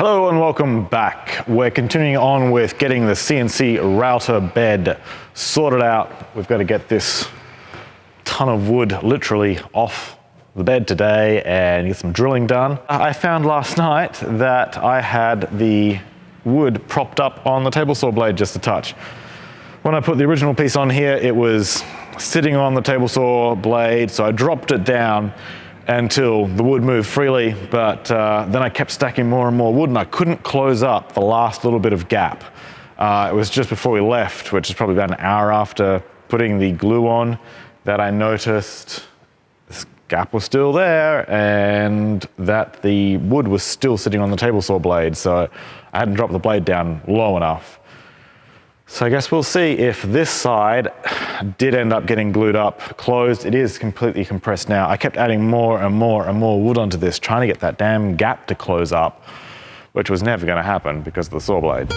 Hello and welcome back. We're continuing on with getting the CNC router bed sorted out. We've got to get this ton of wood literally off the bed today and get some drilling done. I found last night that I had the wood propped up on the table saw blade just a touch. When I put the original piece on here, it was sitting on the table saw blade, so I dropped it down until the wood moved freely, but then I kept stacking more and more wood and I couldn't close up the last little bit of gap. It was just before we left, which is probably about an hour after putting the glue on, that I noticed this gap was still there and that the wood was still sitting on the table saw blade, so I hadn't dropped the blade down low enough. So I guess we'll see if this side did end up getting glued up, closed. It is completely compressed now. I kept adding more and more and more wood onto this, trying to get that damn gap to close up, which was never gonna happen because of the saw blade.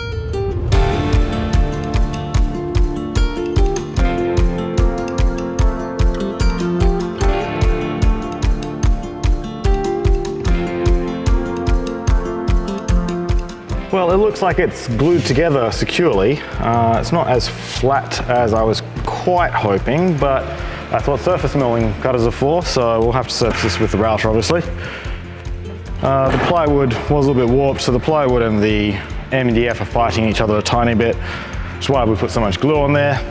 Well, it looks like it's glued together securely. It's not as flat as I was quite hoping, but that's what surface milling cutters are for, so we'll have to surface this with the router, obviously. The plywood was a little bit warped, so the plywood and the MDF are fighting each other a tiny bit, which is why we put so much glue on there.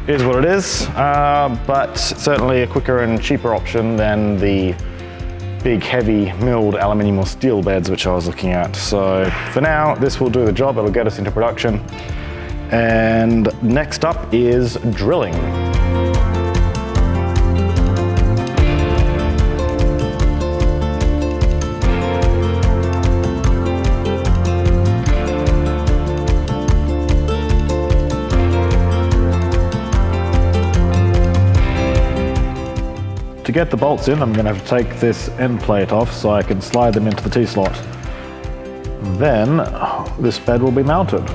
It is what it is, but certainly a quicker and cheaper option than the big heavy milled aluminium or steel beds which I was looking at. So for now this will do the job, it'll get us into production. And next up is drilling. To get the bolts in, I'm going to have to take this end plate off so I can slide them into the T-slot. Then this bed will be mounted.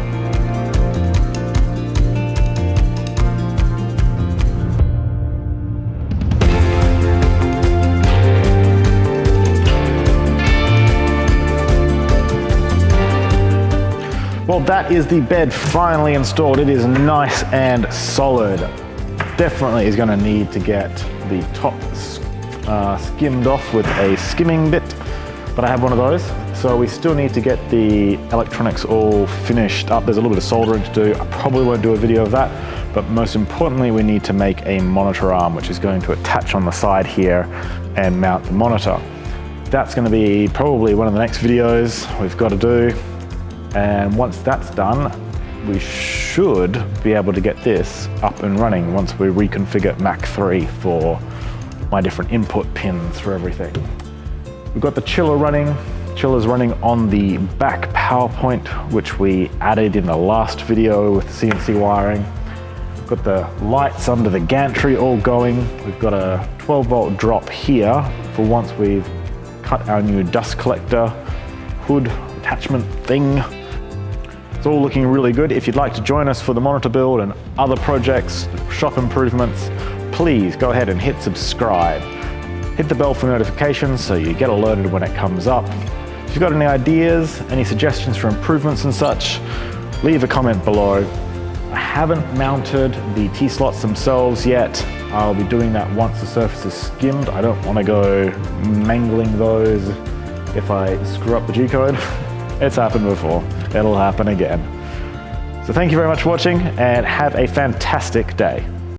Well, that is the bed finally installed. It is nice and solid. Definitely is going to need to get the top skimmed off with a skimming bit, but I have one of those. So we still need to get the electronics all finished up. There's a little bit of soldering to do. I probably won't do a video of that, but most importantly we need to make a monitor arm which is going to attach on the side here and mount the monitor. That's going to be probably one of the next videos we've got to do, and once that's done we should be able to get this up and running once we reconfigure Mac 3 for my different input pins for everything. We've got the chiller running. Chiller's running on the back power point, which we added in the last video with the CNC wiring. We've got the lights under the gantry all going. We've got a 12-volt drop here for once we've cut our new dust collector hood attachment thing. It's all looking really good. If you'd like to join us for the monitor build and other projects, shop improvements, please go ahead and hit subscribe. Hit the bell for notifications so you get alerted when it comes up. If you've got any ideas, any suggestions for improvements and such, leave a comment below. I haven't mounted the T-slots themselves yet. I'll be doing that once the surface is skimmed. I don't want to go mangling those if I screw up the G-code. It's happened before. It'll happen again. So thank you very much for watching and have a fantastic day.